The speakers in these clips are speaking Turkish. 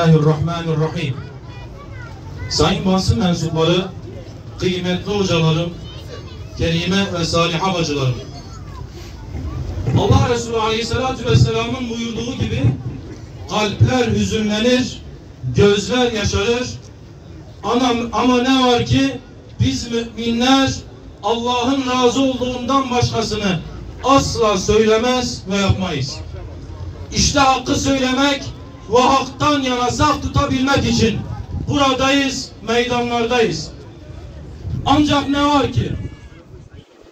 Bismillahirrahmanirrahim. Sayın basın mensupları, kıymetli hocalarım, kerime ve saliha bacılarım. Allah Resulü Aleyhisselatü Vesselam'ın buyurduğu gibi kalpler hüzünlenir, gözler yaşarır. Ama ne var ki biz müminler Allah'ın razı olduğundan başkasını asla söylemez ve yapmayız. İşte hakkı söylemek ve haktan yana saf tutabilmek için buradayız, meydanlardayız. Ancak ne var ki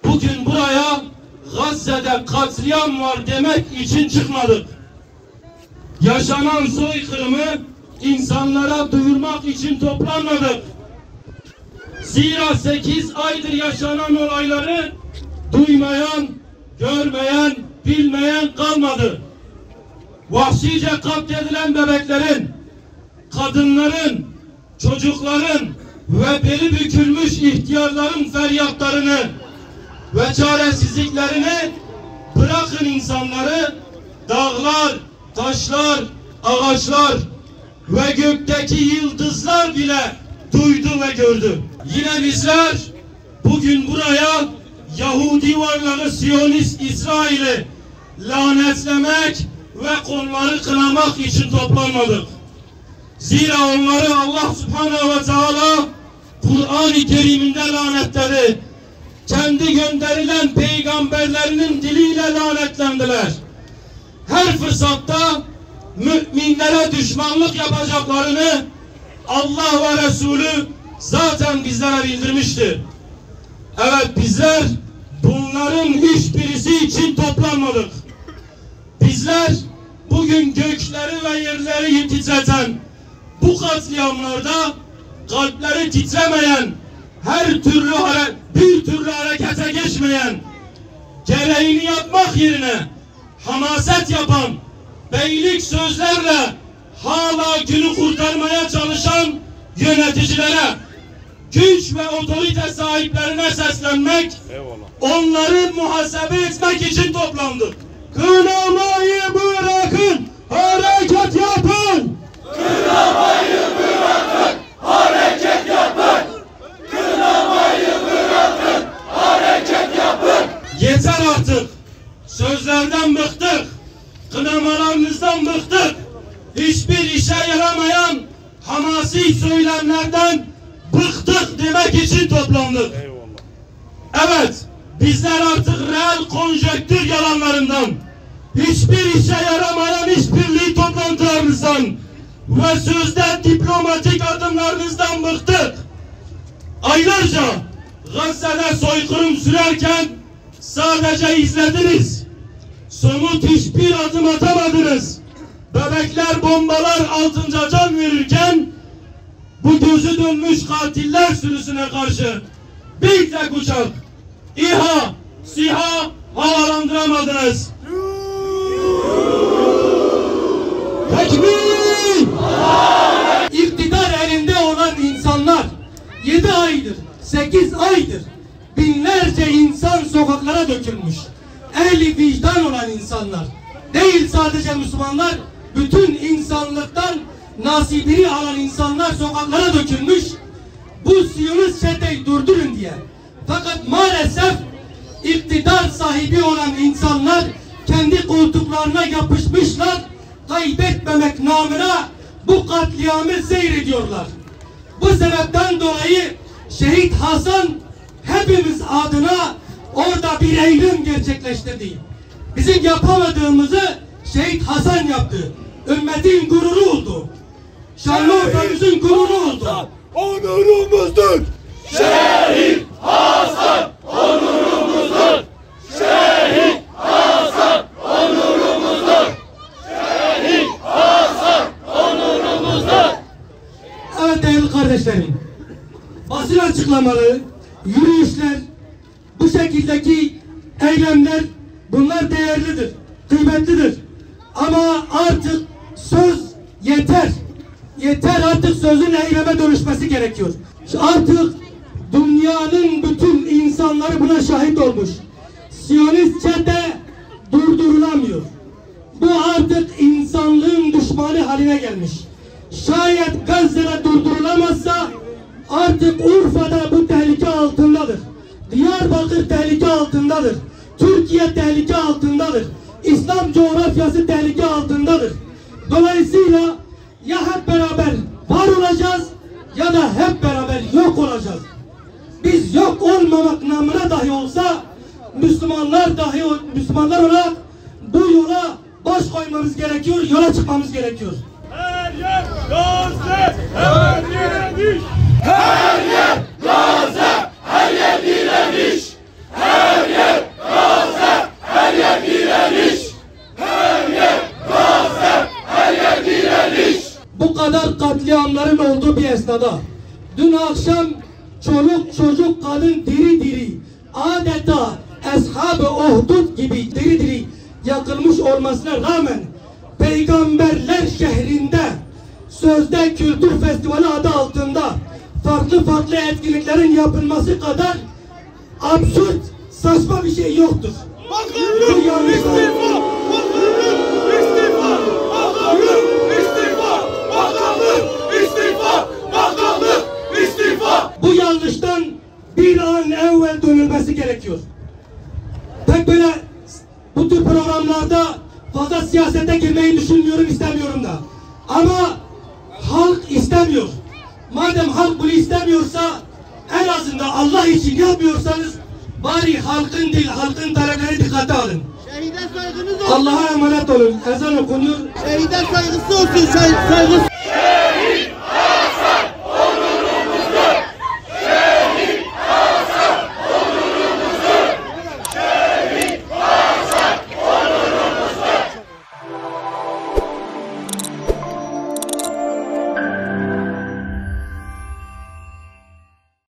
bugün buraya Gazze'de katliam var demek için çıkmadık. Yaşanan soykırımı insanlara duyurmak için toplanmadık. Zira 8 aydır yaşanan olayları duymayan, görmeyen, bilmeyen kalmadı. Vahşice katledilen bebeklerin, kadınların, çocukların ve beli bükülmüş ihtiyarların feryatlarını ve çaresizliklerini bırakın insanları, dağlar, taşlar, ağaçlar ve gökteki yıldızlar bile duydu ve gördü. Yine bizler bugün buraya Yahudi varlığı Siyonist İsrail'i lanetlemek ve konuları kınamak için toplanmadık. Zira onları Allah Subhanahu ve Teala Kur'an-ı Kerim'inde lanetledi. Kendi gönderilen peygamberlerinin diliyle lanetlendiler. Her fırsatta müminlere düşmanlık yapacaklarını Allah ve Resulü zaten bizlere bildirmişti. Evet, bizler bunların hiçbirisi için toplanmadık. Bizler bugün gökleri ve yerleri titreten bu katliamlarda kalpleri titremeyen, bir türlü harekete geçmeyen, gereğini yapmak yerine hamaset yapan, beylik sözlerle hala günü kurtarmaya çalışan yöneticilere, güç ve otorite sahiplerine seslenmek, onları muhasebe etmek için toplandık. Kınamayı bırakın, hareket yapın! Kınamayı bırakın, hareket yapın! Kınamayı bırakın, hareket yapın! Yeter artık! Sözlerden bıktık! Kınamalarınızdan bıktık! Hiçbir işe yaramayan hamasi söylemlerden bıktık demek için toplandık. Evet, bizler artık reel konjektür yalanlarından, hiçbir işe yaramayan işbirliği toplantılarınızdan ve sözde diplomatik adımlarınızdan bıktık. Aylarca Gazze'de soykırım sürerken sadece izlediniz. Somut hiçbir adım atamadınız. Bebekler bombalar altında can verirken bu gözü dönmüş katiller sürüsüne karşı bir tek uçak, İHA, SİHA havalandıramadınız. Tekbir! İktidar elinde olan insanlar 7 aydır, 8 aydır binlerce insan sokaklara dökülmüş. Ehli vicdan olan insanlar, değil sadece Müslümanlar, bütün insanlıktan nasibini alan insanlar sokaklara dökülmüş. Bu Siyonist çeteyi durdurun diye. Fakat maalesef iktidar sahibi olan insanlar kendi koltuklarına yapışmışlar. Kaybetmemek namına bu katliamı seyrediyorlar. Bu sebepten dolayı Şehit Hasan hepimiz adına orada bir eylem gerçekleştirdi. Bizim yapamadığımızı Şehit Hasan yaptı. Ümmetin gururu oldu. Şanlıurfa'mızın gururu oldu. Onurumuzdur. Şehit Hasan onurumuzdur. Şehit Hasan onurumuzdur. Şehit Hasan onurumuzdur. Evet değerli kardeşlerim, basın açıklamaları, yürüyüşler, bu şekildeki eylemler, bunlar değerlidir, kıymetlidir. Ama artık söz yeter. Yeter, artık sözün eyleme dönüşmesi gerekiyor. Artık dünyanın bütün insanları buna şahit olmuş. Siyonist çete durdurulamıyor. Bu artık insanlığın düşmanı haline gelmiş. şayet Gazze'de durdurulamazsa artık Urfa'da bu tehlike altındadır. Diyarbakır tehlike altındadır. Türkiye tehlike altındadır. İslam coğrafyası tehlike altındadır. Dolayısıyla ya hep beraber var olacağız ya da hep beraber yok olacağız. Biz yok olmamak namına dahi olsa Müslümanlar olarak bu yola baş koymamız gerekiyor, yola çıkmamız gerekiyor. Her yer Gazze, her yer direniş. Her yer Gazze, her yer direniş. Her yer Gazze, her yer direniş. Her yer Gazze, her yer direniş. Bu kadar katliamların olduğu bir esnada dün akşam çoluk çocuk kadın diri diri adeta Ashab-ı Uhdud gibi diri diri yakılmış olmasına rağmen Peygamberler şehrinde sözde kültür festivali adı altında farklı etkinliklerin yapılması kadar absürt, saçma bir şey yoktur. Bakanlık istifa! Bakanlık istifa! Bakanlık istifa! Bakanlık istifa! Bakanlık istifa! Bu yanlıştan bir an evvel dönülmesi gerekiyor. Pek böyle bu tür programlarda fazla siyasete girmeyi düşünmüyorum, istemiyorum da. Ama halk istemiyor. Madem halk bunu istemiyorsa en azından Allah için yapmıyorsanız bari halkın değil, halkın talepleri dikkate alın. Şehide saygınız olsun. Allah'a emanet olun. Ezan okunuyor. Şehide saygısı olsun. Saygısı.